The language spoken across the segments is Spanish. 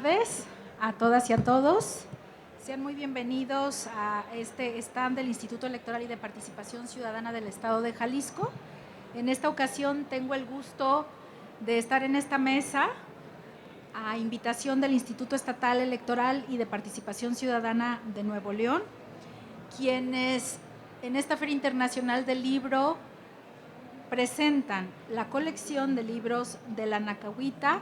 Buenas tardes a todas y a todos. Sean muy bienvenidos a este stand del Instituto Electoral y de Participación Ciudadana del Estado de Jalisco. En esta ocasión tengo el gusto de estar en esta mesa a invitación del Instituto Estatal Electoral y de Participación Ciudadana de Nuevo León, quienes en esta Feria Internacional del Libro presentan la colección de libros de la Nacahuita,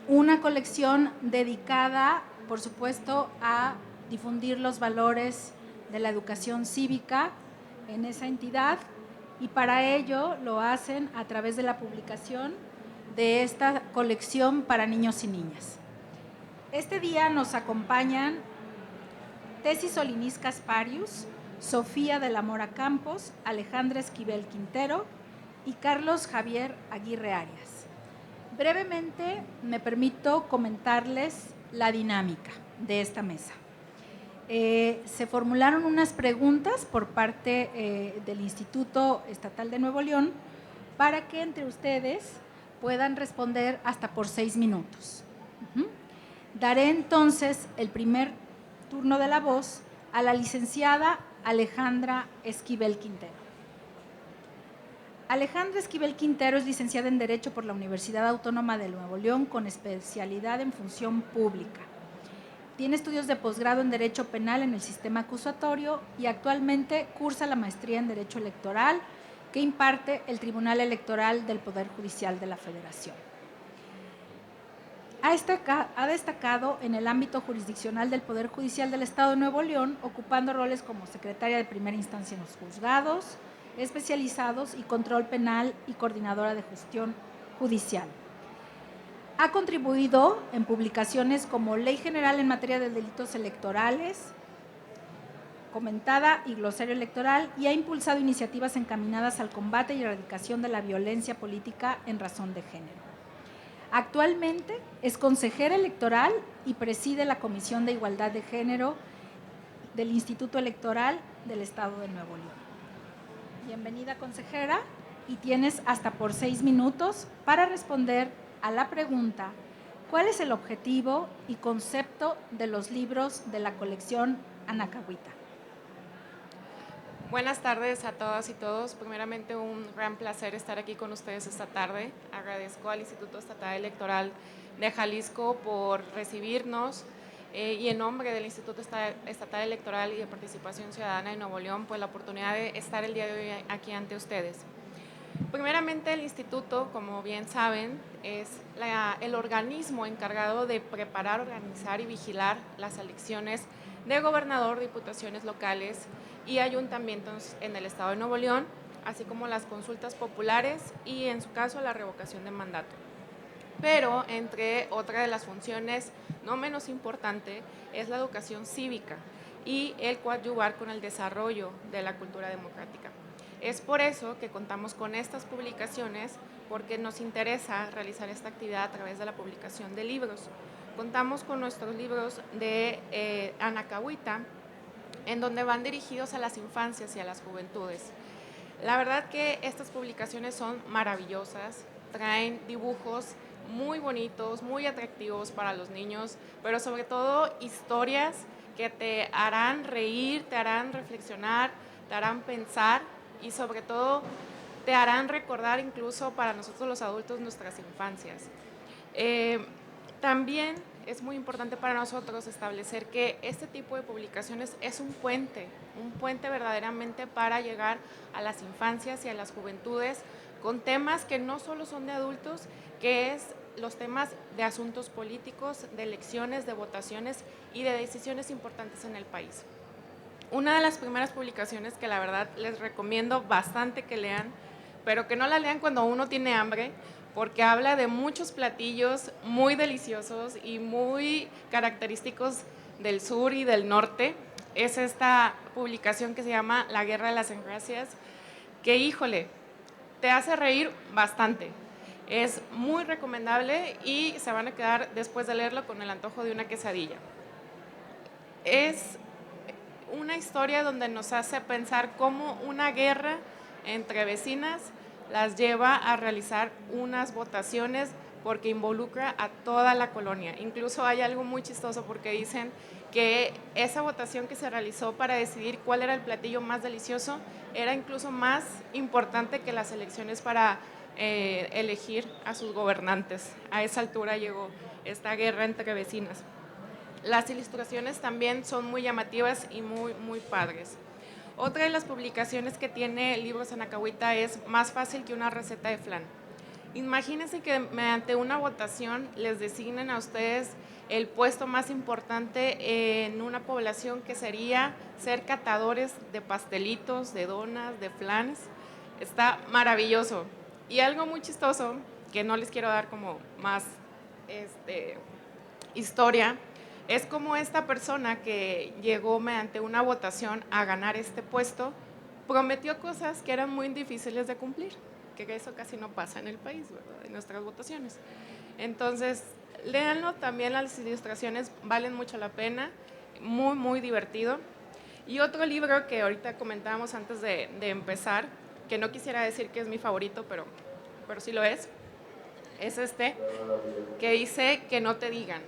una colección dedicada, por supuesto, a difundir los valores de la educación cívica en esa entidad, y para ello lo hacen a través de la publicación de esta colección para niños y niñas. Este día nos acompañan Tessy Solinis Casparius, Sofía de la Mora Campos, Alejandra Esquivel Quintero y Carlos Javier Aguirre Arias. Brevemente me permito comentarles la dinámica de esta mesa. Se formularon unas preguntas por parte del Instituto Estatal de Nuevo León para que entre ustedes puedan responder hasta por 6 minutos. Daré entonces el primer turno de la voz a la licenciada Alejandra Esquivel Quintero. Alejandra Esquivel Quintero es licenciada en Derecho por la Universidad Autónoma de Nuevo León con especialidad en función pública. Tiene estudios de posgrado en Derecho Penal en el sistema acusatorio y actualmente cursa la maestría en Derecho Electoral que imparte el Tribunal Electoral del Poder Judicial de la Federación. Ha destacado en el ámbito jurisdiccional del Poder Judicial del Estado de Nuevo León, ocupando roles como secretaria de primera instancia en los juzgados especializados y control penal y coordinadora de gestión judicial. Ha contribuido en publicaciones como Ley General en materia de delitos electorales, comentada y glosario electoral, y ha impulsado iniciativas encaminadas al combate y erradicación de la violencia política en razón de género. Actualmente es consejera electoral y preside la Comisión de Igualdad de Género del Instituto Electoral del Estado de Nuevo León. Bienvenida, consejera, y tienes hasta por 6 minutos para responder a la pregunta: ¿cuál es el objetivo y concepto de los libros de la colección Anacahuita? Buenas tardes a todas y todos. Primeramente, un gran placer estar aquí con ustedes esta tarde. Agradezco al Instituto Estatal Electoral de Jalisco por recibirnos y en nombre del Instituto Estatal Electoral y de Participación Ciudadana de Nuevo León, pues la oportunidad de estar el día de hoy aquí ante ustedes. Primeramente, el instituto, como bien saben, es el organismo encargado de preparar, organizar y vigilar las elecciones de gobernador, diputaciones locales y ayuntamientos en el estado de Nuevo León, así como las consultas populares y, en su caso, la revocación de mandato. Pero, entre otras de las funciones no menos importante, es la educación cívica y el coadyuvar con el desarrollo de la cultura democrática. Es por eso que contamos con estas publicaciones, porque nos interesa realizar esta actividad a través de la publicación de libros. Contamos con nuestros libros de Anacahuita, en donde van dirigidos a las infancias y a las juventudes. La verdad que estas publicaciones son maravillosas, traen dibujos muy bonitos, muy atractivos para los niños, pero sobre todo historias que te harán reír, te harán reflexionar, te harán pensar y sobre todo te harán recordar incluso para nosotros los adultos nuestras infancias. También es muy importante para nosotros establecer que este tipo de publicaciones es un puente verdaderamente para llegar a las infancias y a las juventudes con temas que no solo son de adultos, que es los temas de asuntos políticos, de elecciones, de votaciones y de decisiones importantes en el país. Una de las primeras publicaciones que la verdad les recomiendo bastante que lean, pero que no la lean cuando uno tiene hambre, porque habla de muchos platillos muy deliciosos y muy característicos del sur y del norte. Es esta publicación que se llama La Guerra de las Engracias, que, híjole, te hace reír bastante. Es muy recomendable y se van a quedar después de leerlo con el antojo de una quesadilla. Es una historia donde nos hace pensar cómo una guerra entre vecinas las lleva a realizar unas votaciones porque involucra a toda la colonia. Incluso hay algo muy chistoso porque dicen que esa votación que se realizó para decidir cuál era el platillo más delicioso era incluso más importante que las elecciones para elegir a sus gobernantes. A esa altura llegó esta guerra entre vecinas. Las ilustraciones también son muy llamativas y muy padres. Otra de las publicaciones que tiene Libros Anacahuita es Más fácil que una receta de flan. Imagínense que mediante una votación les designen a ustedes el puesto más importante en una población, que sería ser catadores de pastelitos, de donas, de flanes. Está maravilloso. Y algo muy chistoso, que no les quiero dar como más historia, es como esta persona que llegó mediante una votación a ganar este puesto, prometió cosas que eran muy difíciles de cumplir, que eso casi no pasa en el país, ¿verdad?, en nuestras votaciones. Entonces, léanlo, también las ilustraciones valen mucho la pena, muy divertido. Y otro libro que ahorita comentábamos antes de empezar, que no quisiera decir que es mi favorito, pero sí lo es que dice Que no te digan.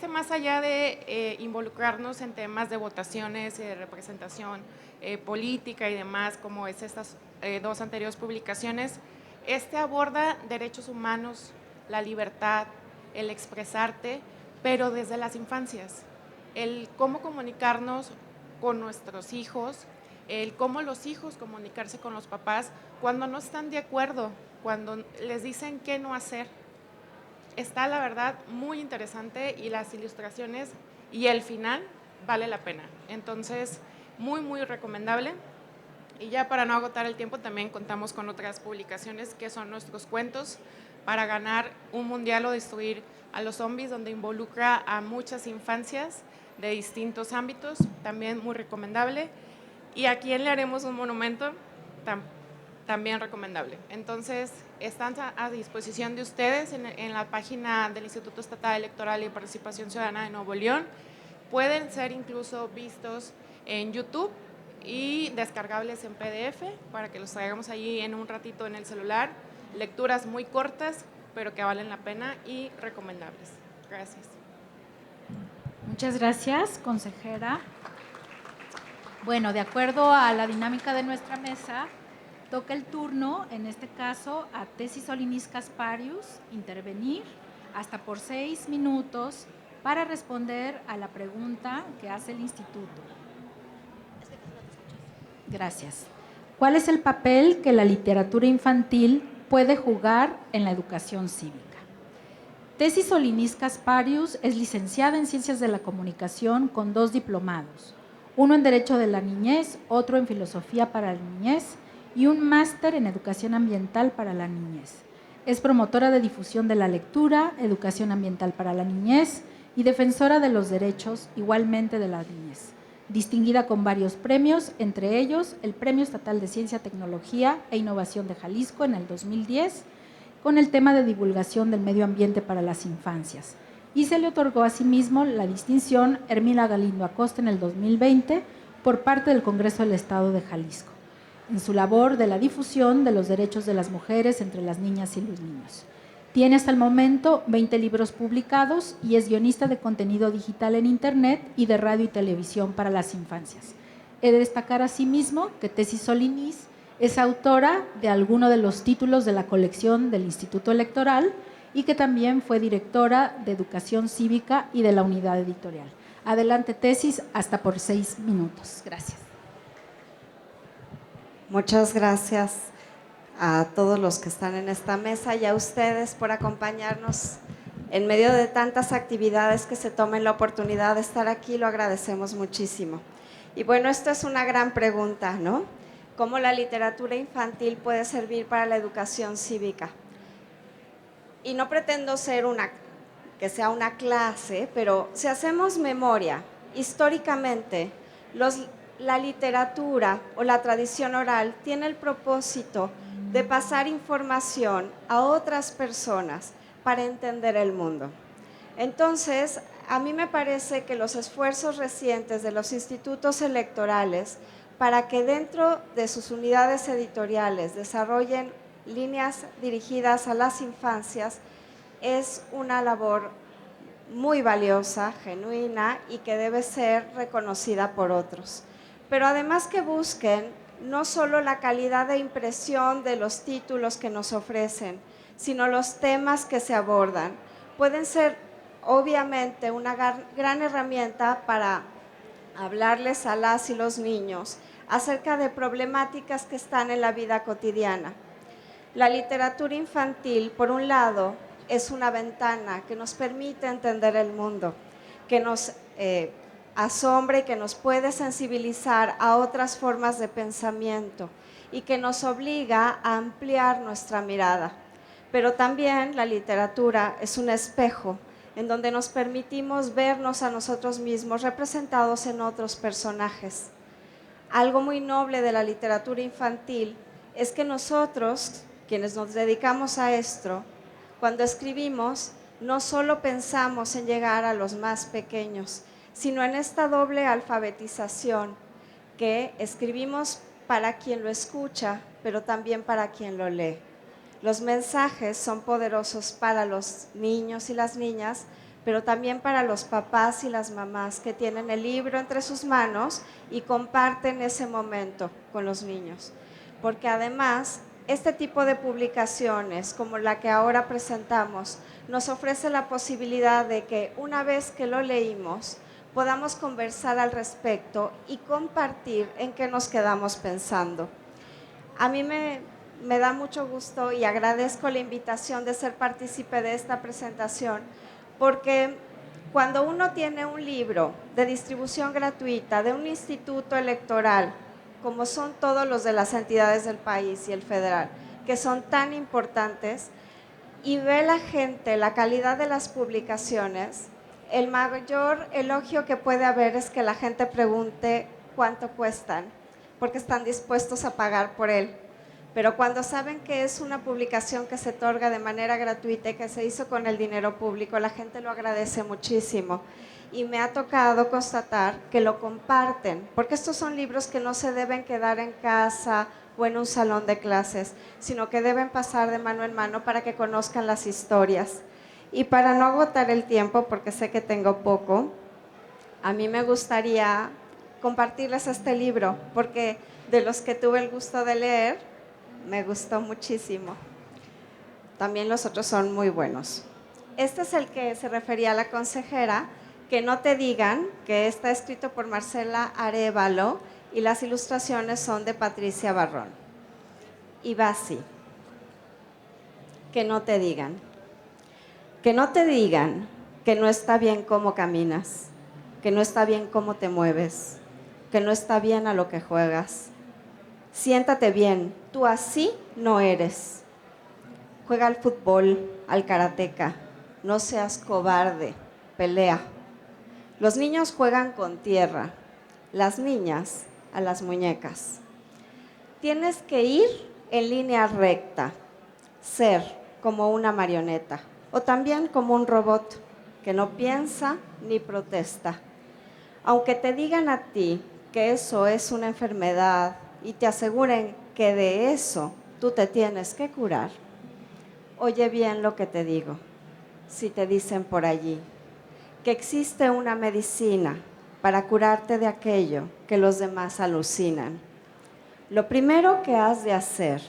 Más allá de involucrarnos en temas de votaciones y de representación política y demás, como es estas dos anteriores publicaciones, aborda derechos humanos, la libertad, el expresarte, pero desde las infancias, el cómo comunicarnos con nuestros hijos, el cómo los hijos comunicarse con los papás cuando no están de acuerdo, cuando les dicen qué no hacer. Está, la verdad, muy interesante, y las ilustraciones y el final vale la pena. Entonces, muy recomendable. Y ya para no agotar el tiempo, también contamos con otras publicaciones que son nuestros cuentos para ganar un mundial o destruir a los zombies, donde involucra a muchas infancias de distintos ámbitos, también muy recomendable. Y a quién le haremos un monumento, también recomendable. Entonces, están a disposición de ustedes en la página del Instituto Estatal Electoral y Participación Ciudadana de Nuevo León. Pueden ser incluso vistos en YouTube y descargables en PDF para que los traigamos allí en un ratito en el celular. Lecturas muy cortas, pero que valen la pena y recomendables. Gracias. Muchas gracias, consejera. Bueno, de acuerdo a la dinámica de nuestra mesa, toca el turno, en este caso, a Tesis Solinis Casparius, intervenir hasta por 6 minutos para responder a la pregunta que hace el instituto. Gracias. ¿Cuál es el papel que la literatura infantil puede jugar en la educación cívica? Tesis Solinis Casparius es licenciada en Ciencias de la Comunicación con 2 diplomados, uno en Derecho de la Niñez, otro en Filosofía para la Niñez, y un máster en Educación Ambiental para la Niñez. Es promotora de difusión de la lectura, educación ambiental para la niñez y defensora de los derechos igualmente de la niñez. Distinguida con varios premios, entre ellos el Premio Estatal de Ciencia, Tecnología e Innovación de Jalisco en el 2010, con el tema de divulgación del medio ambiente para las infancias. Y se le otorgó asimismo la distinción Hermila Galindo Acosta en el 2020 por parte del Congreso del Estado de Jalisco, en su labor de la difusión de los derechos de las mujeres entre las niñas y los niños. Tiene hasta el momento 20 libros publicados y es guionista de contenido digital en Internet y de radio y televisión para las infancias. He de destacar asimismo que Tesis Solinis es autora de algunos de los títulos de la colección del Instituto Electoral y que también fue directora de Educación Cívica y de la Unidad Editorial. Adelante, Tesis, hasta por 6 minutos. Gracias. Muchas gracias a todos los que están en esta mesa y a ustedes por acompañarnos en medio de tantas actividades, que se tomen la oportunidad de estar aquí, lo agradecemos muchísimo. Y bueno, esto es una gran pregunta, ¿no? ¿Cómo la literatura infantil puede servir para la educación cívica? Y no pretendo ser que sea una clase, pero si hacemos memoria, históricamente, la literatura o la tradición oral tiene el propósito de pasar información a otras personas para entender el mundo. Entonces, a mí me parece que los esfuerzos recientes de los institutos electorales para que dentro de sus unidades editoriales desarrollen líneas dirigidas a las infancias, es una labor muy valiosa, genuina y que debe ser reconocida por otros. Pero además que busquen no solo la calidad de impresión de los títulos que nos ofrecen, sino los temas que se abordan. Pueden ser obviamente una gran herramienta para hablarles a las y los niños acerca de problemáticas que están en la vida cotidiana. La literatura infantil, por un lado, es una ventana que nos permite entender el mundo, que nos asombra y que nos puede sensibilizar a otras formas de pensamiento y que nos obliga a ampliar nuestra mirada. Pero también la literatura es un espejo en donde nos permitimos vernos a nosotros mismos representados en otros personajes. Algo muy noble de la literatura infantil es que nosotros, quienes nos dedicamos a esto, cuando escribimos, no solo pensamos en llegar a los más pequeños, sino en esta doble alfabetización, que escribimos para quien lo escucha, pero también para quien lo lee. Los mensajes son poderosos para los niños y las niñas, pero también para los papás y las mamás que tienen el libro entre sus manos y comparten ese momento con los niños. Porque además, este tipo de publicaciones, como la que ahora presentamos, nos ofrece la posibilidad de que una vez que lo leímos, podamos conversar al respecto y compartir en qué nos quedamos pensando. A mí me da mucho gusto y agradezco la invitación de ser partícipe de esta presentación, porque cuando uno tiene un libro de distribución gratuita de un instituto electoral, como son todos los de las entidades del país y el federal, que son tan importantes, y ve la gente la calidad de las publicaciones, el mayor elogio que puede haber es que la gente pregunte cuánto cuestan, porque están dispuestos a pagar por él. Pero cuando saben que es una publicación que se otorga de manera gratuita y que se hizo con el dinero público, la gente lo agradece muchísimo. Y me ha tocado constatar que lo comparten, porque estos son libros que no se deben quedar en casa o en un salón de clases, sino que deben pasar de mano en mano para que conozcan las historias. Y para no agotar el tiempo, porque sé que tengo poco, a mí me gustaría compartirles este libro, porque de los que tuve el gusto de leer, me gustó muchísimo. También los otros son muy buenos. Este es el que se refería a la consejera, que no te digan, que está escrito por Marcela Arévalo y las ilustraciones son de Patricia Barrón. Y va así. Que no te digan. Que no te digan que no está bien cómo caminas, que no está bien cómo te mueves, que no está bien a lo que juegas. Siéntate bien, tú así no eres. Juega al fútbol, al karateca, no seas cobarde, pelea. Los niños juegan con tierra, las niñas a las muñecas. Tienes que ir en línea recta, ser como una marioneta o también como un robot que no piensa ni protesta. Aunque te digan a ti que eso es una enfermedad y te aseguren que de eso tú te tienes que curar, oye bien lo que te digo. Si te dicen por allí que existe una medicina para curarte de aquello que los demás alucinan, lo primero que has de hacer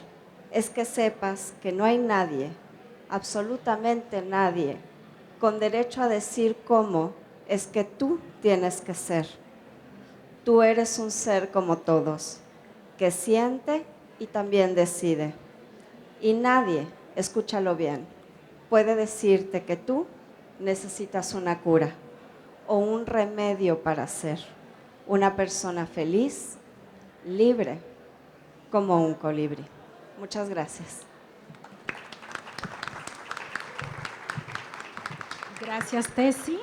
es que sepas que no hay nadie, absolutamente nadie, con derecho a decir cómo es que tú tienes que ser. Tú eres un ser como todos, que siente y también decide. Y nadie, escúchalo bien, puede decirte que tú necesitas una cura o un remedio para ser una persona feliz, libre, como un colibrí. Muchas gracias. Gracias, Tessy.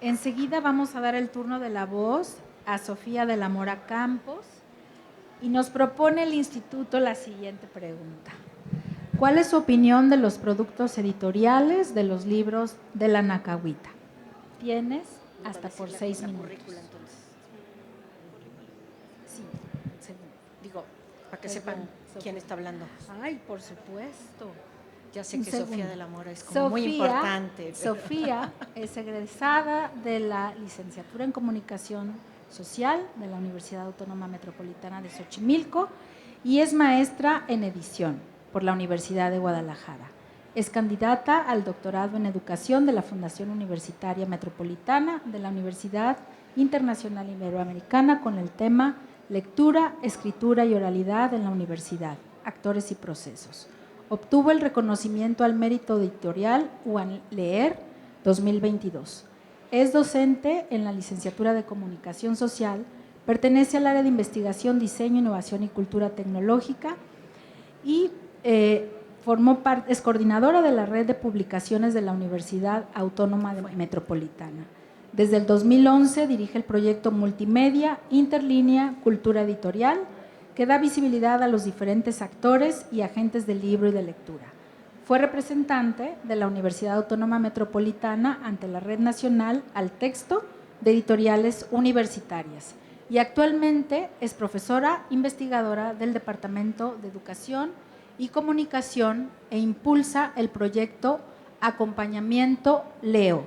Enseguida vamos a dar el turno de la voz a Sofía de la Mora Campos y nos propone el instituto la siguiente pregunta. ¿Cuál es su opinión de los productos editoriales de los libros de la Nacahuita? Tienes hasta por 6 minutos. Sí, digo, para que sepan quién está hablando. Ay, por supuesto. Ya sé Un que segundo. Sofía de la Mora es como muy importante. Sofía es egresada de la licenciatura en Comunicación Social de la Universidad Autónoma Metropolitana de Xochimilco y es maestra en edición por la Universidad de Guadalajara. Es candidata al doctorado en educación de la Fundación Universitaria Metropolitana de la Universidad Internacional Iberoamericana con el tema Lectura, Escritura y Oralidad en la Universidad, Actores y Procesos. Obtuvo el reconocimiento al mérito editorial UAN Leer 2022. Es docente en la licenciatura de Comunicación Social, pertenece al área de investigación, diseño, innovación y cultura tecnológica y es coordinadora de la red de publicaciones de la Universidad Autónoma Metropolitana. Desde el 2011 dirige el proyecto multimedia Interlínea Cultura Editorial, que da visibilidad a los diferentes actores y agentes del libro y de lectura. Fue representante de la Universidad Autónoma Metropolitana ante la Red Nacional al Texto de Editoriales Universitarias y actualmente es profesora investigadora del Departamento de Educación y Comunicación e impulsa el proyecto Acompañamiento Leo,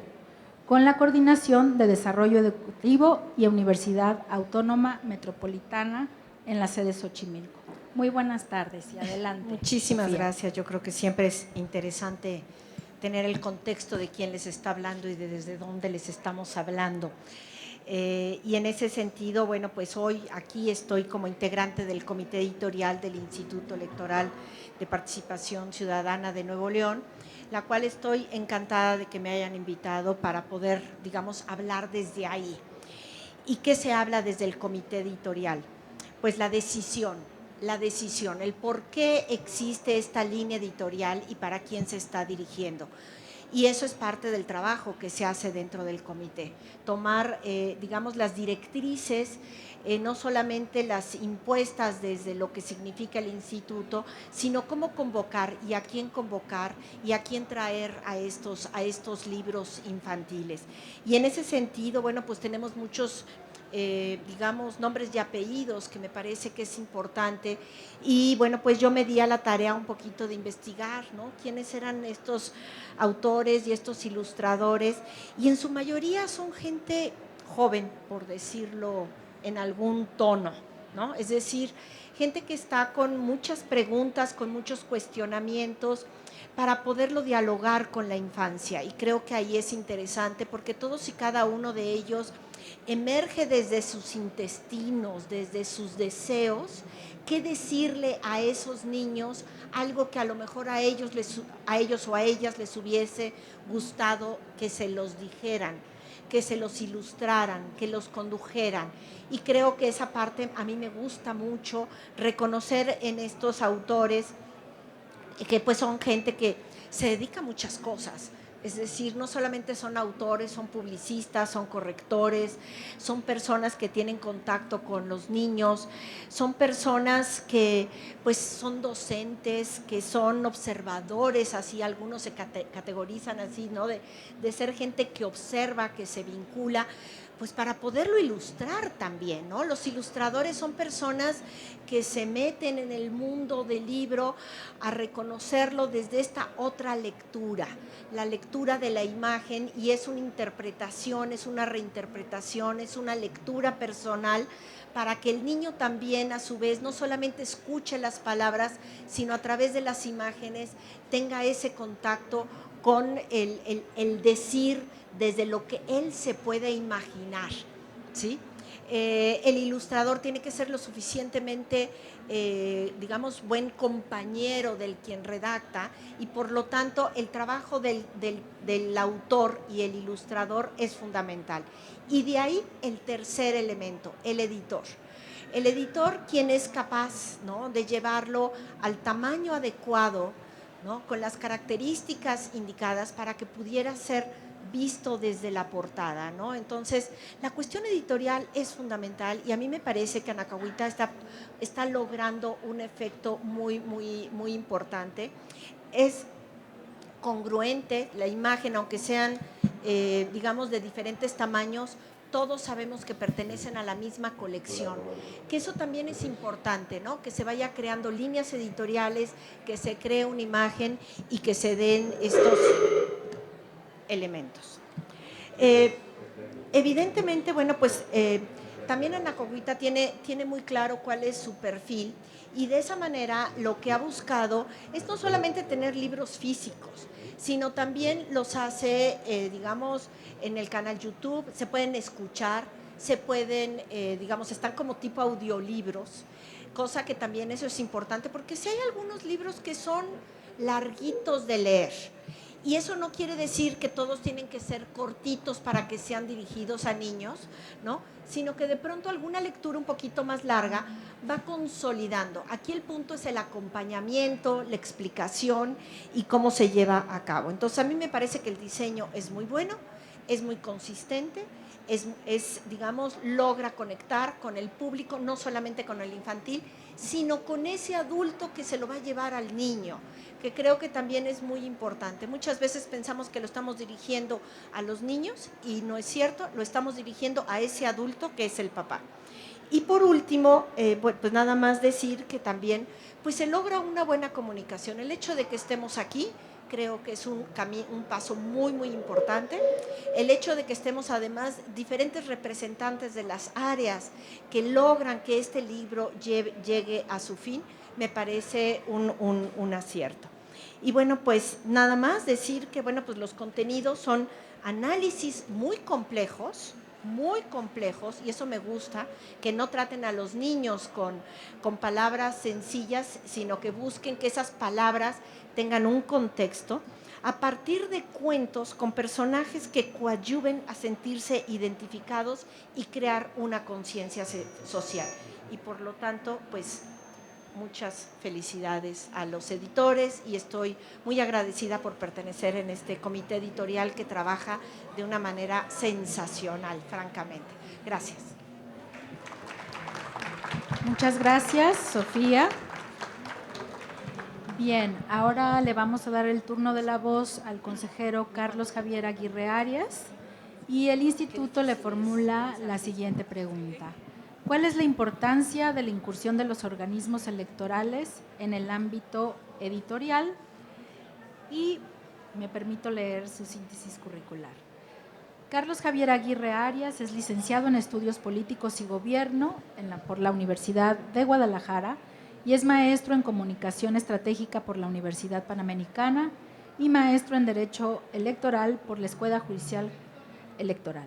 con la Coordinación de Desarrollo Educativo y Universidad Autónoma Metropolitana en la sede Xochimilco. Muy buenas tardes y adelante. Muchísimas Sofía. gracias. Yo creo que siempre es interesante tener el contexto de quién les está hablando y de desde dónde les estamos hablando. Y en ese sentido, bueno, pues hoy aquí estoy como integrante del comité editorial del Instituto Electoral de Participación Ciudadana de Nuevo León, la cual estoy encantada de que me hayan invitado para poder, digamos, hablar desde ahí. ¿Y qué se habla desde el comité editorial? Pues la decisión, el por qué existe esta línea editorial y para quién se está dirigiendo. Y eso es parte del trabajo que se hace dentro del comité, tomar, digamos, las directrices, no solamente las impuestas desde lo que significa el instituto, sino cómo convocar y a quién traer a estos libros infantiles. Y en ese sentido, bueno, pues tenemos muchos digamos, nombres y apellidos, que me parece que es importante. Y bueno, pues yo me di a la tarea un poquito de investigar, ¿no? Quiénes eran estos autores y estos ilustradores, y en su mayoría son gente joven, por decirlo en algún tono, ¿no? Es decir, gente que está con muchas preguntas, con muchos cuestionamientos, para poderlo dialogar con la infancia. Y creo que ahí es interesante porque todos y cada uno de ellos emerge desde sus intestinos, desde sus deseos, qué decirle a esos niños, algo que a lo mejor a ellos o a ellas les hubiese gustado que se los dijeran, que se los ilustraran, que los condujeran. Y creo que esa parte a mí me gusta mucho, reconocer en estos autores que pues son gente que se dedica a muchas cosas. Es decir, no solamente son autores, son publicistas, son correctores, son personas que tienen contacto con los niños, son personas que pues son docentes, que son observadores, así algunos se categorizan así, ¿no? De ser gente que observa, que se vincula, pues para poderlo ilustrar también, ¿no? Los ilustradores son personas que se meten en el mundo del libro a reconocerlo desde esta otra lectura, la lectura de la imagen, y es una interpretación, es una reinterpretación, es una lectura personal para que el niño también a su vez no solamente escuche las palabras, sino a través de las imágenes tenga ese contacto con el decir desde lo que él se puede imaginar, ¿sí? El ilustrador tiene que ser lo suficientemente, digamos, buen compañero del quien redacta, y por lo tanto el trabajo del autor y el ilustrador es fundamental. Y de ahí el tercer elemento, el editor. El editor, quien es capaz, ¿no?, de llevarlo al tamaño adecuado, ¿no?, con las características indicadas para que pudiera ser visto desde la portada, ¿no? Entonces, la cuestión editorial es fundamental, y a mí me parece que Anacahuita está logrando un efecto muy, muy, muy importante. Es congruente la imagen, aunque sean, digamos, de diferentes tamaños, todos sabemos que pertenecen a la misma colección, que eso también es importante, ¿no? Que se vaya creando líneas editoriales, que se cree una imagen y que se den estos elementos. Evidentemente, bueno, pues también Ana Coguita tiene muy claro cuál es su perfil, y de esa manera lo que ha buscado es no solamente tener libros físicos, sino también los hace, digamos, en el canal YouTube, se pueden escuchar, se pueden, digamos, están como tipo audiolibros, cosa que también eso es importante, porque si hay algunos libros que son larguitos de leer, y eso no quiere decir que todos tienen que ser cortitos para que sean dirigidos a niños, ¿no? Sino que de pronto alguna lectura un poquito más larga va consolidando. Aquí el punto es el acompañamiento, la explicación y cómo se lleva a cabo. Entonces, a mí me parece que el diseño es muy bueno, es muy consistente, digamos, logra conectar con el público, no solamente con el infantil, sino con ese adulto que se lo va a llevar al niño, que creo que también es muy importante. Muchas veces pensamos que lo estamos dirigiendo a los niños y no es cierto, lo estamos dirigiendo a ese adulto que es el papá. Y por último, pues nada más decir que también pues se logra una buena comunicación. El hecho de que estemos aquí creo que es un paso muy, muy importante. El hecho de que estemos además diferentes representantes de las áreas que logran que este libro llegue a su fin, me parece un acierto. Y bueno, pues nada más decir que bueno, pues los contenidos son análisis muy complejos, y eso me gusta, que no traten a los niños con palabras sencillas, sino que busquen que esas palabras tengan un contexto, a partir de cuentos con personajes que coadyuven a sentirse identificados y crear una conciencia social. Y por lo tanto, pues muchas felicidades a los editores, y estoy muy agradecida por pertenecer en este comité editorial que trabaja de una manera sensacional, francamente. Gracias. Muchas gracias, Sofía. Bien, ahora le vamos a dar el turno de la voz al consejero Carlos Javier Aguirre Arias, y el instituto le formula la siguiente pregunta. ¿Cuál es la importancia de la incursión de los organismos electorales en el ámbito editorial? Y me permito leer su síntesis curricular. Carlos Javier Aguirre Arias es licenciado en Estudios Políticos y Gobierno por la Universidad de Guadalajara y es maestro en Comunicación Estratégica por la Universidad Panamericana y maestro en Derecho Electoral por la Escuela Judicial Electoral.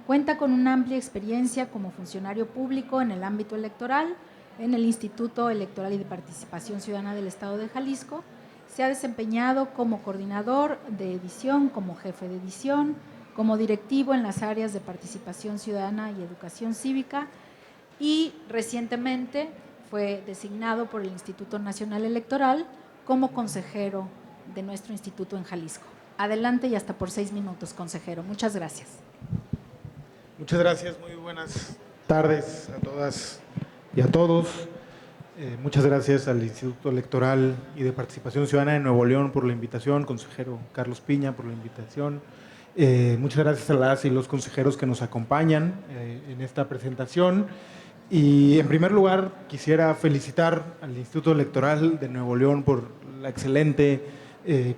Cuenta con una amplia experiencia como funcionario público en el ámbito electoral en el Instituto Electoral y de Participación Ciudadana del Estado de Jalisco. Se ha desempeñado como coordinador de edición, como jefe de edición, como directivo en las áreas de participación ciudadana y educación cívica, y recientemente fue designado por el Instituto Nacional Electoral como consejero de nuestro instituto en Jalisco. Adelante, y hasta por 6 minutos, consejero. Muchas gracias. Muchas gracias, muy buenas tardes a todas y a todos. Muchas gracias al Instituto Electoral y de Participación Ciudadana de Nuevo León por la invitación, consejero Carlos Piña por la invitación. Muchas gracias a las y los consejeros que nos acompañan en esta presentación. Y en primer lugar quisiera felicitar al Instituto Electoral de Nuevo León por la excelente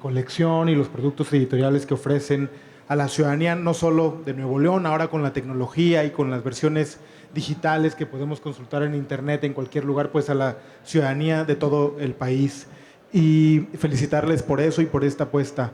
colección y los productos editoriales que ofrecen a la ciudadanía, no solo de Nuevo León, ahora con la tecnología y con las versiones digitales que podemos consultar en internet en cualquier lugar, pues a la ciudadanía de todo el país. Y felicitarles por eso y por esta apuesta.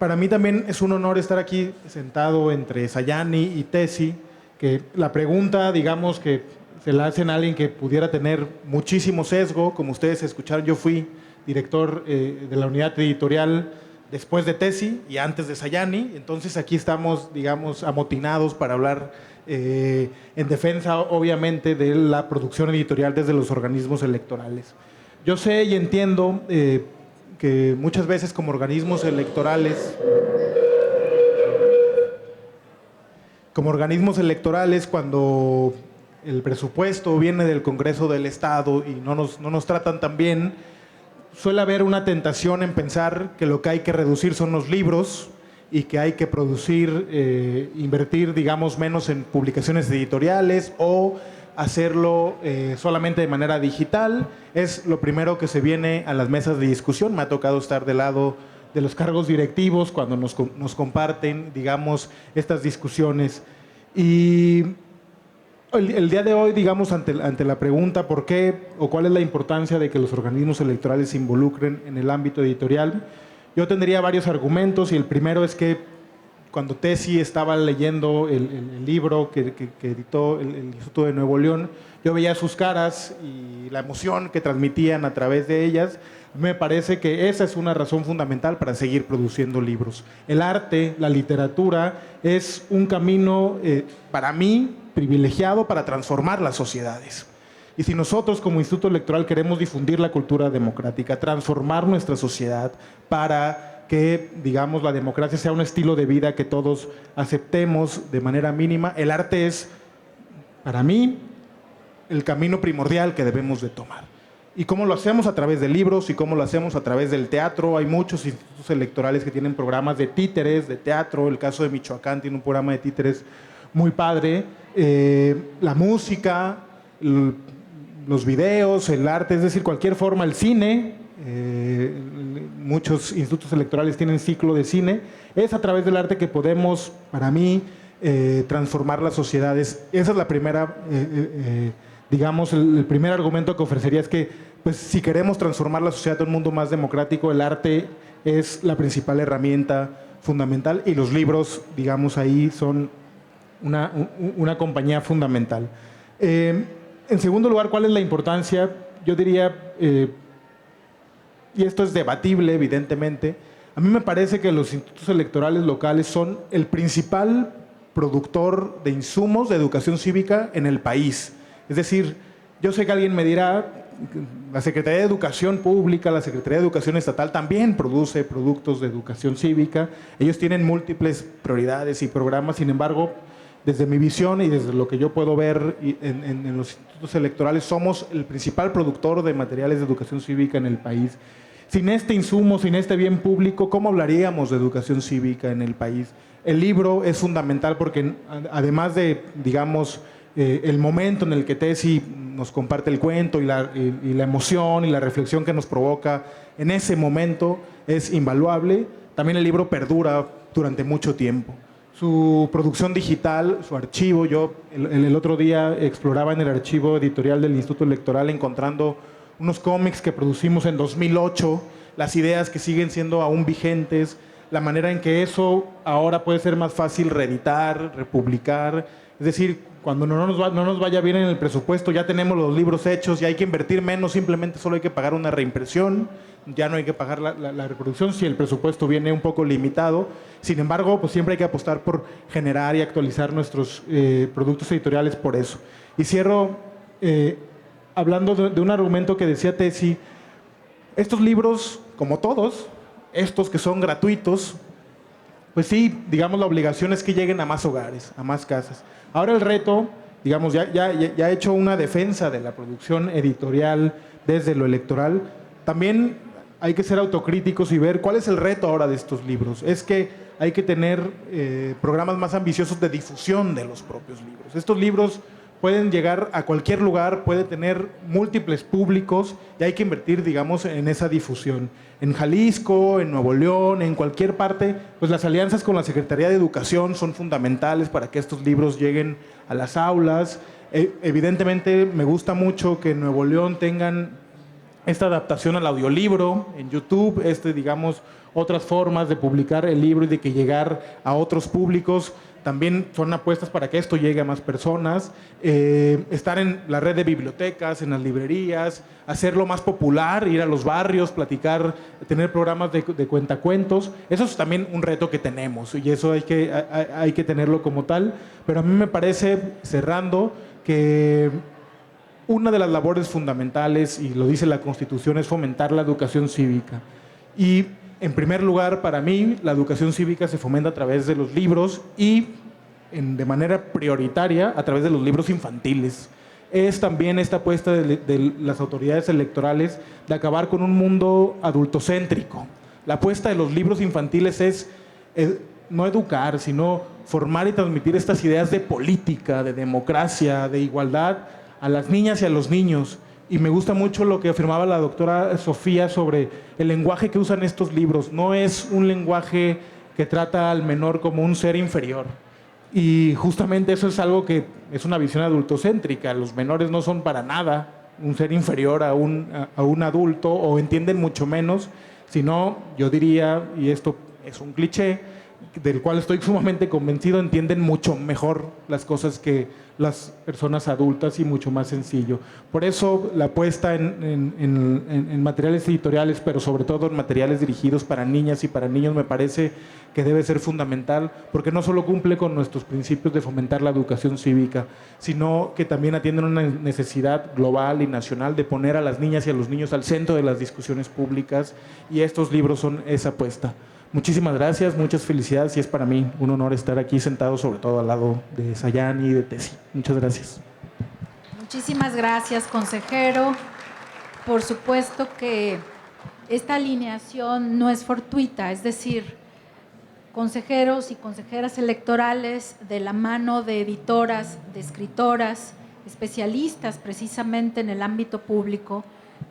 Para mí también es un honor estar aquí sentado entre Sayani y Tesi, que la pregunta, digamos, que se la hacen a alguien que pudiera tener muchísimo sesgo. Como ustedes escucharon, yo fui director de la unidad editorial después de Tesi y antes de Sayani, entonces aquí estamos, digamos, amotinados para hablar en defensa, obviamente, de la producción editorial desde los organismos electorales. Yo sé y entiendo que muchas veces como organismos electorales, cuando el presupuesto viene del Congreso del Estado y no nos tratan tan bien, suele haber una tentación en pensar que lo que hay que reducir son los libros y que hay que producir, invertir, digamos, menos en publicaciones editoriales o hacerlo solamente de manera digital. Es lo primero que se viene a las mesas de discusión. Me ha tocado estar del lado de los cargos directivos cuando nos comparten, digamos, estas discusiones. Y el día de hoy, digamos, ante la pregunta por qué o cuál es la importancia de que los organismos electorales se involucren en el ámbito editorial, yo tendría varios argumentos, y el primero es que cuando Tessy estaba leyendo el libro que editó el Instituto de Nuevo León, yo veía sus caras y la emoción que transmitían a través de ellas. Me parece que esa es una razón fundamental para seguir produciendo libros. El arte, la literatura, es un camino, para mí, privilegiado para transformar las sociedades. Y si nosotros como Instituto Electoral queremos difundir la cultura democrática, transformar nuestra sociedad para que, digamos, la democracia sea un estilo de vida que todos aceptemos de manera mínima, el arte es, para mí, el camino primordial que debemos de tomar. ¿Y cómo lo hacemos? A través de libros, y cómo lo hacemos a través del teatro. Hay muchos institutos electorales que tienen programas de títeres, de teatro. El caso de Michoacán tiene un programa de títeres muy padre. La música, los videos, el arte, es decir, cualquier forma, el cine. Muchos institutos electorales tienen ciclo de cine. Es a través del arte que podemos, para mí, transformar las sociedades. Esa es la primera, digamos, el primer argumento que ofrecería es que, pues, si queremos transformar la sociedad a un mundo más democrático, el arte es la principal herramienta fundamental, y los libros, digamos, ahí son una compañía fundamental. En segundo lugar, ¿cuál es la importancia? Yo diría, y esto es debatible, evidentemente, a mí me parece que los institutos electorales locales son el principal productor de insumos de educación cívica en el país. Es decir, yo sé que alguien me dirá, la Secretaría de Educación Pública, la Secretaría de Educación Estatal también produce productos de educación cívica. Ellos tienen múltiples prioridades y programas. Sin embargo, desde mi visión y desde lo que yo puedo ver en los institutos electorales, somos el principal productor de materiales de educación cívica en el país. Sin este insumo, sin este bien público, ¿cómo hablaríamos de educación cívica en el país? El libro es fundamental porque, además de, digamos, el momento en el que Tessy nos comparte el cuento y la emoción y la reflexión que nos provoca en ese momento es invaluable, también el libro perdura durante mucho tiempo. Su producción digital, su archivo, yo el otro día exploraba en el archivo editorial del Instituto Electoral encontrando unos cómics que producimos en 2008, las ideas que siguen siendo aún vigentes, la manera en que eso ahora puede ser más fácil reeditar, republicar. Es decir, cuando no nos vaya bien en el presupuesto, ya tenemos los libros hechos, ya hay que invertir menos, simplemente solo hay que pagar una reimpresión, ya no hay que pagar la reproducción si el presupuesto viene un poco limitado. Sin embargo, pues siempre hay que apostar por generar y actualizar nuestros productos editoriales por eso. Y cierro hablando de un argumento que decía Tessy. Estos libros, como todos, estos que son gratuitos, pues sí, digamos, la obligación es que lleguen a más hogares, a más casas. Ahora el reto, digamos, ya he hecho una defensa de la producción editorial desde lo electoral. También hay que ser autocríticos y ver cuál es el reto ahora de estos libros. Es que hay que tener programas más ambiciosos de difusión de los propios libros. Estos libros pueden llegar a cualquier lugar, puede tener múltiples públicos y hay que invertir, digamos, en esa difusión. En Jalisco, en Nuevo León, en cualquier parte, pues las alianzas con la Secretaría de Educación son fundamentales para que estos libros lleguen a las aulas. Evidentemente me gusta mucho que en Nuevo León tengan esta adaptación al audiolibro en YouTube, digamos, otras formas de publicar el libro y de que llegar a otros públicos. También son apuestas para que esto llegue a más personas, estar en la red de bibliotecas, en las librerías, hacerlo más popular, ir a los barrios, platicar, tener programas de cuentacuentos. Eso es también un reto que tenemos y eso hay que tenerlo como tal. Pero a mí me parece, cerrando, que una de las labores fundamentales, y lo dice la Constitución, es fomentar la educación cívica. Y en primer lugar, para mí, la educación cívica se fomenta a través de los libros y, de manera prioritaria, a través de los libros infantiles. Es también esta apuesta de las autoridades electorales de acabar con un mundo adultocéntrico. La apuesta de los libros infantiles es no educar, sino formar y transmitir estas ideas de política, de democracia, de igualdad a las niñas y a los niños. Y me gusta mucho lo que afirmaba la doctora Sofía sobre el lenguaje que usan estos libros. No es un lenguaje que trata al menor como un ser inferior. Y justamente eso es algo que es una visión adultocéntrica. Los menores no son para nada un ser inferior a un adulto, o entienden mucho menos, sino, yo diría, y esto es un cliché, del cual estoy sumamente convencido, entienden mucho mejor las cosas que las personas adultas y mucho más sencillo. Por eso la apuesta en materiales editoriales, pero sobre todo en materiales dirigidos para niñas y para niños, me parece que debe ser fundamental, porque no solo cumple con nuestros principios de fomentar la educación cívica, sino que también atienden una necesidad global y nacional de poner a las niñas y a los niños al centro de las discusiones públicas, y estos libros son esa apuesta. Muchísimas gracias, muchas felicidades, y es para mí un honor estar aquí sentado, sobre todo al lado de Sayán y de Tessy. Muchas gracias. Muchísimas gracias, consejero. Por supuesto que esta alineación no es fortuita, es decir, consejeros y consejeras electorales de la mano de editoras, de escritoras, especialistas precisamente en el ámbito público,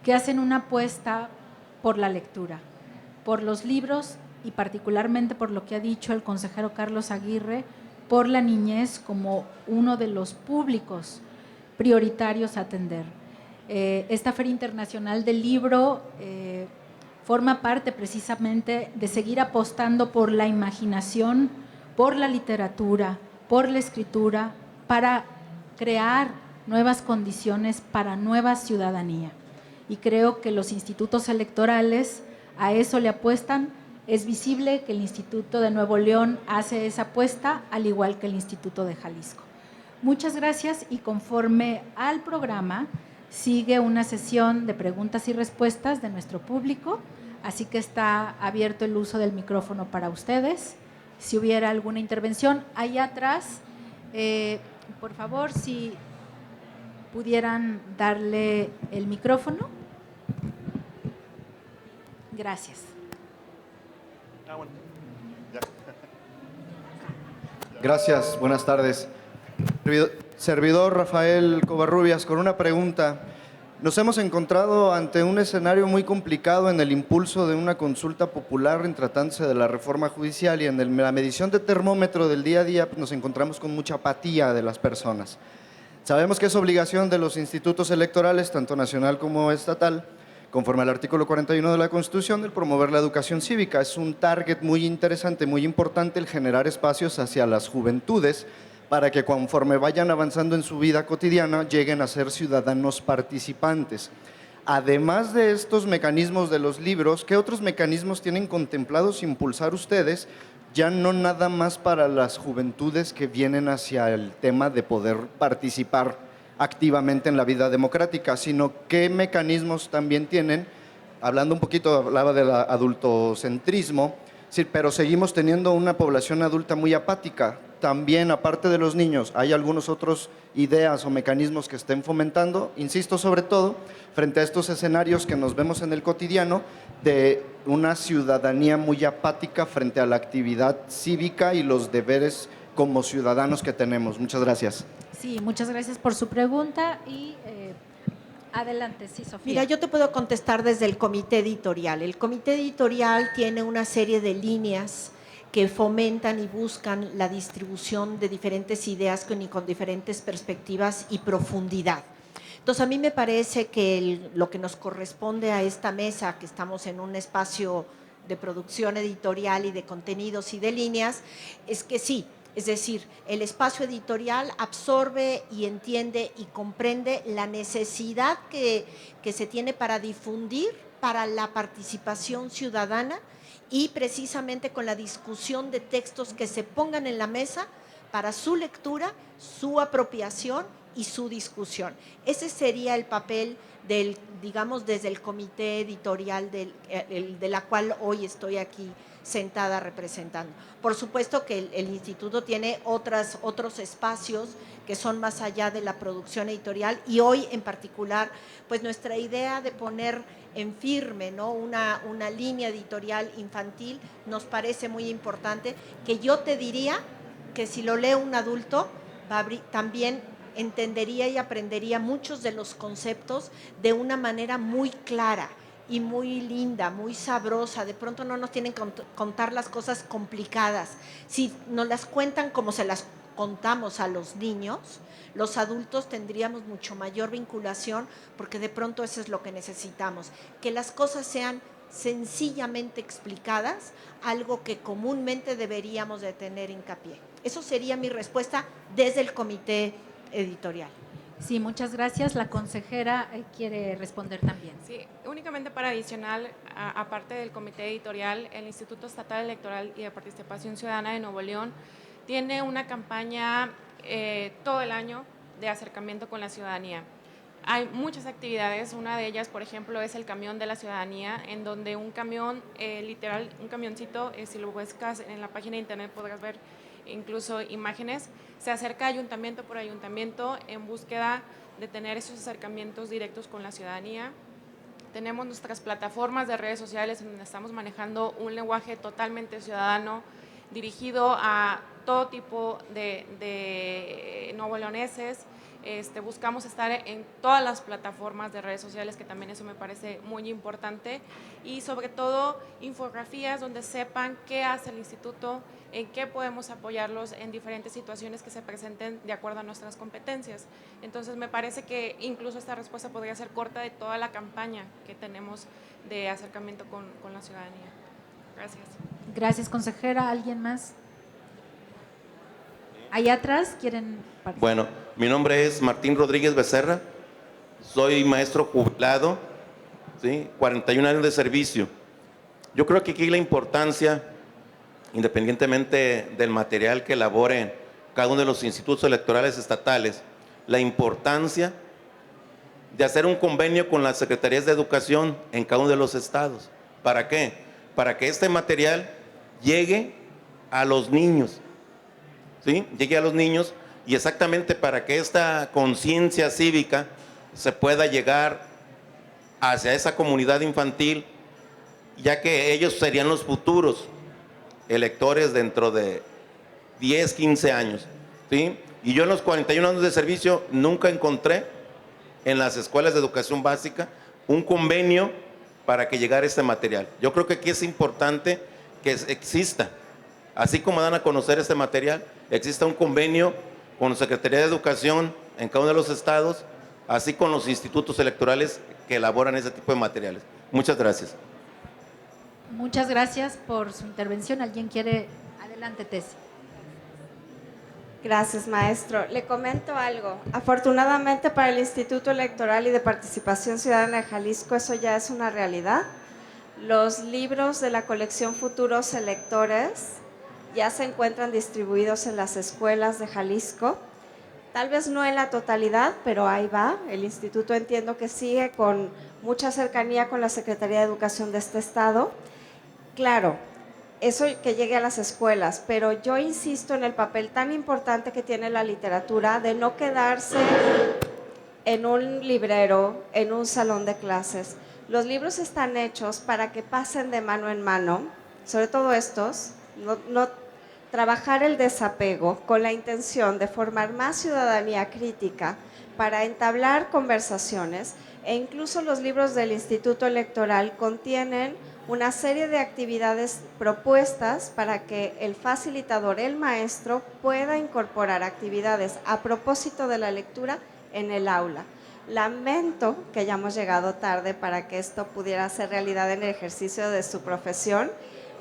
que hacen una apuesta por la lectura, por los libros y particularmente por lo que ha dicho el consejero Carlos Aguirre, por la niñez como uno de los públicos prioritarios a atender. Esta Feria Internacional del Libro forma parte precisamente de seguir apostando por la imaginación, por la literatura, por la escritura, para crear nuevas condiciones para nueva ciudadanía. Y creo que los institutos electorales a eso le apuestan. Es visible que el Instituto de Nuevo León hace esa apuesta, al igual que el Instituto de Jalisco. Muchas gracias, y conforme al programa sigue una sesión de preguntas y respuestas de nuestro público, así que está abierto el uso del micrófono para ustedes. Si hubiera alguna intervención, allá atrás, por favor, si pudieran darle el micrófono. Gracias. Gracias, buenas tardes. Servidor Rafael Covarrubias, con una pregunta. Nos hemos encontrado ante un escenario muy complicado en el impulso de una consulta popular en tratándose de la reforma judicial, y en la medición de termómetro del día a día nos encontramos con mucha apatía de las personas. Sabemos que es obligación de los institutos electorales, tanto nacional como estatal, conforme al artículo 41 de la Constitución, el promover la educación cívica. Es un target muy interesante, muy importante, el generar espacios hacia las juventudes para que conforme vayan avanzando en su vida cotidiana lleguen a ser ciudadanos participantes. Además de estos mecanismos de los libros, ¿qué otros mecanismos tienen contemplados impulsar ustedes, ya no nada más para las juventudes que vienen hacia el tema de poder participar activamente en la vida democrática, sino qué mecanismos también tienen? Hablando un poquito, hablaba del adultocentrismo, sí, pero seguimos teniendo una población adulta muy apática. También, aparte de los niños, ¿hay algunos otros ideas o mecanismos que estén fomentando? Insisto, sobre todo, frente a estos escenarios que nos vemos en el cotidiano, de una ciudadanía muy apática frente a la actividad cívica y los deberes como ciudadanos que tenemos. Muchas gracias. Sí, muchas gracias por su pregunta, y adelante, sí, Sofía. Mira, yo te puedo contestar desde el comité editorial. El comité editorial tiene una serie de líneas que fomentan y buscan la distribución de diferentes ideas con diferentes perspectivas y profundidad. Entonces, a mí me parece que lo que nos corresponde a esta mesa, que estamos en un espacio de producción editorial y de contenidos y de líneas, es que sí, es decir, el espacio editorial absorbe y entiende y comprende la necesidad que se tiene para difundir, para la participación ciudadana, y precisamente con la discusión de textos que se pongan en la mesa para su lectura, su apropiación y su discusión. Ese sería el papel digamos, desde el comité editorial de la cual hoy estoy aquí sentada representando. Por supuesto que el instituto tiene otros espacios que son más allá de la producción editorial, y hoy en particular, pues nuestra idea de poner en firme, ¿no?, una línea editorial infantil nos parece muy importante, que yo te diría que si lo lee un adulto también entendería y aprendería muchos de los conceptos de una manera muy clara y muy linda, muy sabrosa. De pronto no nos tienen que contar las cosas complicadas. Si nos las cuentan como se las contamos a los niños, los adultos tendríamos mucho mayor vinculación, porque de pronto eso es lo que necesitamos, que las cosas sean sencillamente explicadas, algo que comúnmente deberíamos de tener hincapié. Eso sería mi respuesta desde el comité editorial. Sí, muchas gracias. La consejera quiere responder también. Sí, únicamente para adicional, aparte del comité editorial, el Instituto Estatal Electoral y de Participación Ciudadana de Nuevo León tiene una campaña todo el año de acercamiento con la ciudadanía. Hay muchas actividades, una de ellas, por ejemplo, es el camión de la ciudadanía, en donde un camión, literal, un camioncito, si lo buscas en la página de internet podrás ver incluso imágenes, se acerca ayuntamiento por ayuntamiento en búsqueda de tener esos acercamientos directos con la ciudadanía. Tenemos nuestras plataformas de redes sociales en donde estamos manejando un lenguaje totalmente ciudadano, dirigido a todo tipo de nuevoleoneses. Buscamos estar en todas las plataformas de redes sociales, que también eso me parece muy importante, y sobre todo infografías donde sepan qué hace el instituto, en qué podemos apoyarlos en diferentes situaciones que se presenten de acuerdo a nuestras competencias. Entonces me parece que incluso esta respuesta podría ser corta de toda la campaña que tenemos de acercamiento con la ciudadanía. Gracias. Gracias, consejera. ¿Alguien más? Allá atrás quieren participar. Bueno, mi nombre es Martín Rodríguez Becerra, soy maestro jubilado, ¿sí? 41 años de servicio. Yo creo que aquí la importancia, independientemente del material que elaboren cada uno de los institutos electorales estatales, la importancia de hacer un convenio con las secretarías de educación en cada uno de los estados. ¿Para qué? Para que este material llegue a los niños, ¿sí? Llegue a los niños, y exactamente para que esta conciencia cívica se pueda llegar hacia esa comunidad infantil, ya que ellos serían los futuros electores dentro de 10, 15 años, ¿sí? Y yo en los 41 años de servicio nunca encontré en las escuelas de educación básica un convenio para que llegara este material. Yo creo que aquí es importante que exista, así como dan a conocer este material, exista un convenio con la Secretaría de Educación en cada uno de los estados, así con los institutos electorales que elaboran ese tipo de materiales. Muchas gracias. Muchas gracias por su intervención. ¿Alguien quiere? Adelante, Tessy. Gracias, maestro. Le comento algo. Afortunadamente para el Instituto Electoral y de Participación Ciudadana de Jalisco eso ya es una realidad. Los libros de la colección Futuros Electores ya se encuentran distribuidos en las escuelas de Jalisco. Tal vez no en la totalidad, pero ahí va. El instituto entiendo que sigue con mucha cercanía con la Secretaría de Educación de este estado. Claro, eso que llegue a las escuelas, pero yo insisto en el papel tan importante que tiene la literatura de no quedarse en un librero, en un salón de clases. Los libros están hechos para que pasen de mano en mano, sobre todo estos, no trabajar el desapego con la intención de formar más ciudadanía crítica para entablar conversaciones, e incluso los libros del Instituto Electoral contienen una serie de actividades propuestas para que el facilitador, el maestro, pueda incorporar actividades a propósito de la lectura en el aula. Lamento que hayamos llegado tarde para que esto pudiera ser realidad en el ejercicio de su profesión,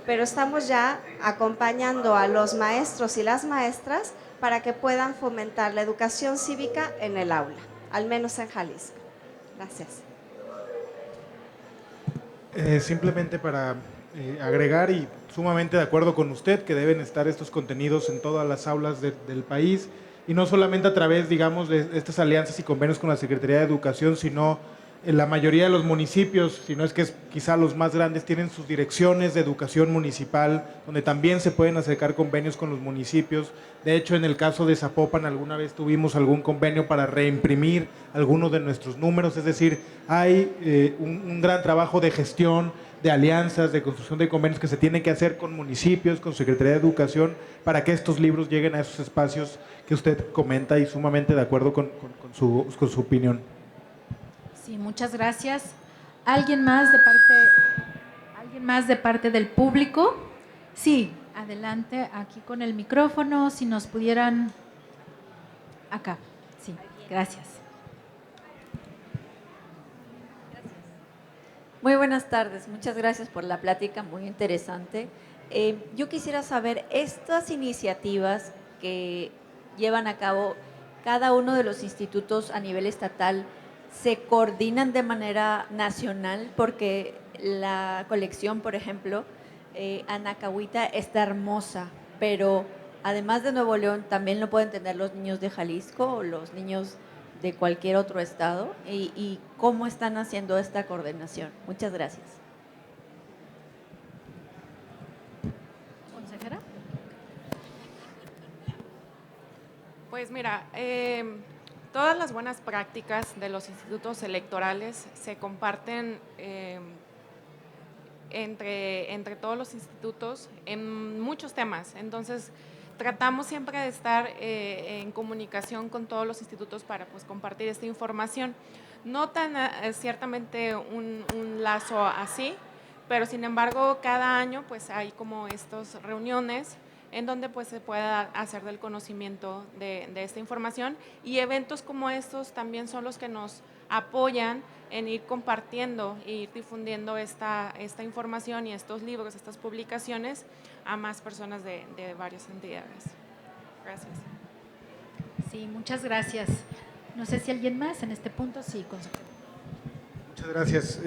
pero estamos ya acompañando a los maestros y las maestras para que puedan fomentar la educación cívica en el aula, al menos en Jalisco. Gracias. Simplemente para agregar, y sumamente de acuerdo con usted, que deben estar estos contenidos en todas las aulas del país, y no solamente a través, digamos, de estas alianzas y convenios con la Secretaría de Educación, sino La mayoría de los municipios, si no es que es quizá los más grandes, tienen sus direcciones de educación municipal, donde también se pueden acercar convenios con los municipios. De hecho, en el caso de Zapopan, alguna vez tuvimos algún convenio para reimprimir algunos de nuestros números, es decir, hay un gran trabajo de gestión, de alianzas, de construcción de convenios que se tienen que hacer con municipios, con Secretaría de Educación, para que estos libros lleguen a esos espacios que usted comenta y sumamente de acuerdo con su opinión. Sí, muchas gracias. ¿Alguien más de parte del público? Sí, adelante, aquí con el micrófono, si nos pudieran… Acá, sí, gracias. Muy buenas tardes, muchas gracias por la plática, muy interesante. Yo quisiera saber, estas iniciativas que llevan a cabo cada uno de los institutos a nivel estatal, ¿se coordinan de manera nacional? Porque la colección, por ejemplo, Anacahuita está hermosa, pero además de Nuevo León, también lo pueden tener los niños de Jalisco o los niños de cualquier otro estado, y cómo están haciendo esta coordinación. Muchas gracias. ¿Consejera? Pues mira, todas las buenas prácticas de los institutos electorales se comparten entre todos los institutos en muchos temas. Entonces, tratamos siempre de estar en comunicación con todos los institutos para pues, compartir esta información. No tan ciertamente un lazo así, pero sin embargo cada año pues, hay como estas reuniones en donde pues, se pueda hacer del conocimiento de esta información, y eventos como estos también son los que nos apoyan en ir compartiendo e ir difundiendo esta información y estos libros, estas publicaciones a más personas de varias entidades. Gracias. Sí, muchas gracias. No sé si alguien más en este punto. Sí, consejero. Muchas gracias.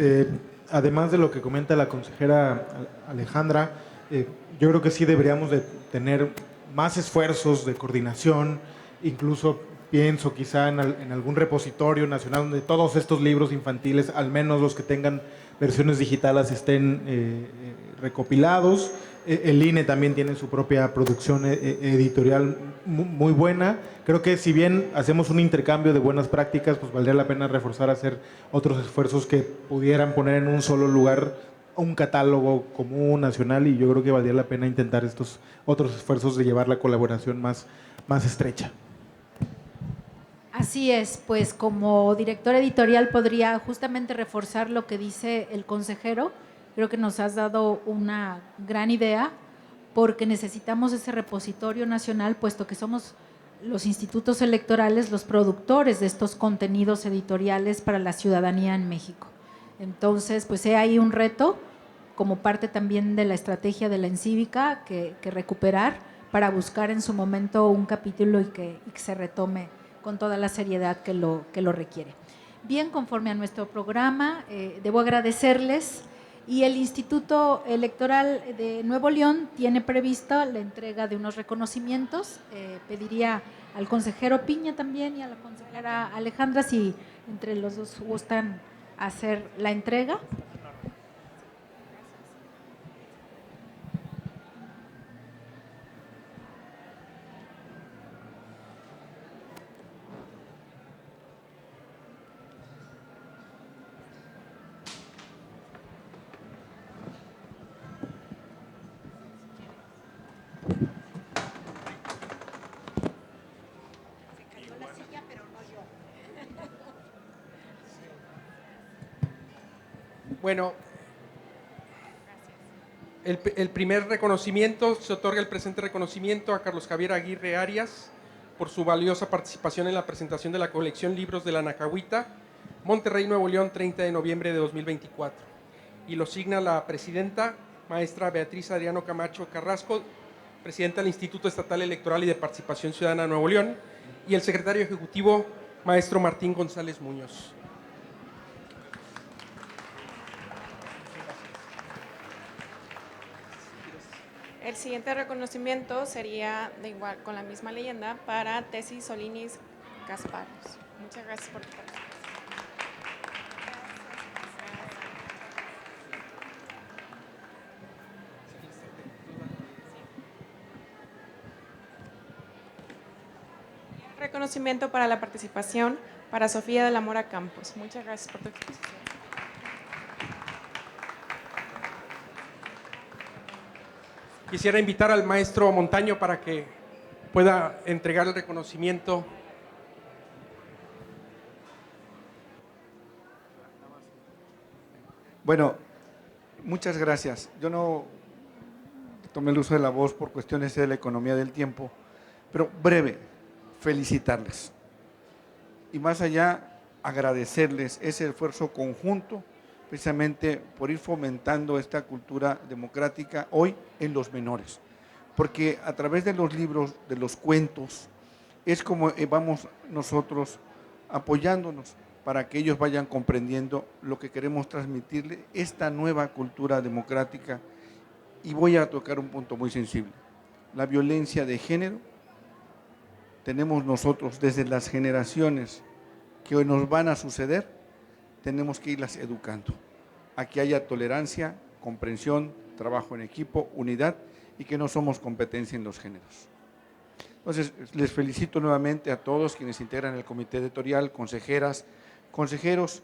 Además de lo que comenta la consejera Alejandra, yo creo que sí deberíamos de tener más esfuerzos de coordinación, incluso pienso quizá en algún repositorio nacional donde todos estos libros infantiles, al menos los que tengan versiones digitales, estén recopilados. El INE también tiene su propia producción editorial muy buena. Creo que si bien hacemos un intercambio de buenas prácticas, pues valdría la pena reforzar, hacer otros esfuerzos que pudieran poner en un solo lugar un catálogo común, nacional, y yo creo que valdría la pena intentar estos otros esfuerzos de llevar la colaboración más estrecha. Así es, pues como director editorial podría justamente reforzar lo que dice el consejero. Creo que nos has dado una gran idea, porque necesitamos ese repositorio nacional, puesto que somos los institutos electorales los productores de estos contenidos editoriales para la ciudadanía en México. Entonces, pues hay ahí un reto, como parte también de la estrategia de la Encívica, que recuperar para buscar en su momento un capítulo y que se retome con toda la seriedad que lo requiere. Bien, conforme a nuestro programa, debo agradecerles, y el Instituto Electoral de Nuevo León tiene prevista la entrega de unos reconocimientos. Pediría al consejero Piña también y a la consejera Alejandra si entre los dos gustan hacer la entrega. Bueno, el primer reconocimiento, se otorga el presente reconocimiento a Carlos Javier Aguirre Arias por su valiosa participación en la presentación de la colección Libros de la Anacahuita, Monterrey, Nuevo León, 30 de noviembre de 2024. Y lo signa la presidenta, maestra Beatriz Adriano Camacho Carrasco, presidenta del Instituto Estatal Electoral y de Participación Ciudadana de Nuevo León, y el secretario ejecutivo, maestro Martín González Muñoz. El siguiente reconocimiento sería de igual, con la misma leyenda, para Tesis Solinis Gasparos. Muchas gracias por tu participación. Reconocimiento para la participación para Sofía de la Mora Campos. Muchas gracias por tu exposición. Quisiera invitar al maestro Montaño para que pueda entregar el reconocimiento. Bueno, muchas gracias. Yo no tomé el uso de la voz por cuestiones de la economía del tiempo, pero breve, felicitarles. Y más allá, agradecerles ese esfuerzo conjunto, precisamente por ir fomentando esta cultura democrática hoy en los menores. Porque a través de los libros, de los cuentos, es como vamos nosotros apoyándonos para que ellos vayan comprendiendo lo que queremos transmitirle, esta nueva cultura democrática. Y voy a tocar un punto muy sensible. La violencia de género, tenemos nosotros desde las generaciones que hoy nos van a suceder, tenemos que irlas educando, a que haya tolerancia, comprensión, trabajo en equipo, unidad y que no somos competencia en los géneros. Entonces, les felicito nuevamente a todos quienes integran el comité editorial, consejeras, consejeros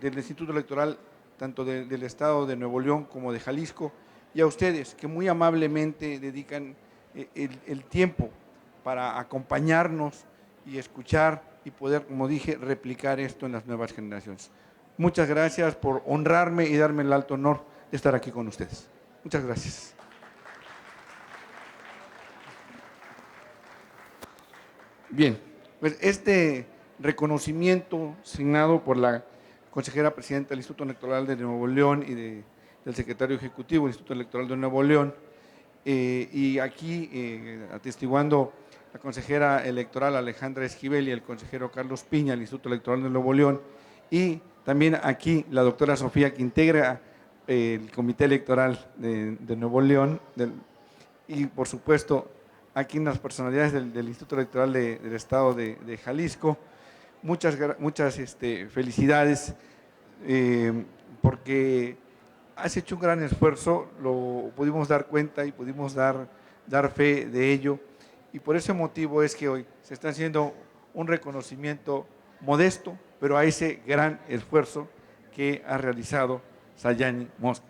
del Instituto Electoral, tanto del Estado de Nuevo León como de Jalisco, y a ustedes que muy amablemente dedican el tiempo para acompañarnos y escuchar y poder, como dije, replicar esto en las nuevas generaciones. Muchas gracias por honrarme y darme el alto honor de estar aquí con ustedes. Muchas gracias. Bien, pues este reconocimiento asignado por la consejera presidenta del Instituto Electoral de Nuevo León y del secretario ejecutivo del Instituto Electoral de Nuevo León, y aquí atestiguando la consejera electoral Alejandra Esquivel y el consejero Carlos Piña del Instituto Electoral de Nuevo León, y también aquí la doctora Sofía, que integra el comité electoral de Nuevo León, y por supuesto aquí en las personalidades del Instituto Electoral del Estado de Jalisco. Muchas felicidades, porque has hecho un gran esfuerzo, lo pudimos dar cuenta y pudimos dar fe de ello, y por ese motivo es que hoy se está haciendo un reconocimiento modesto, pero a ese gran esfuerzo que ha realizado Sayani Mosca.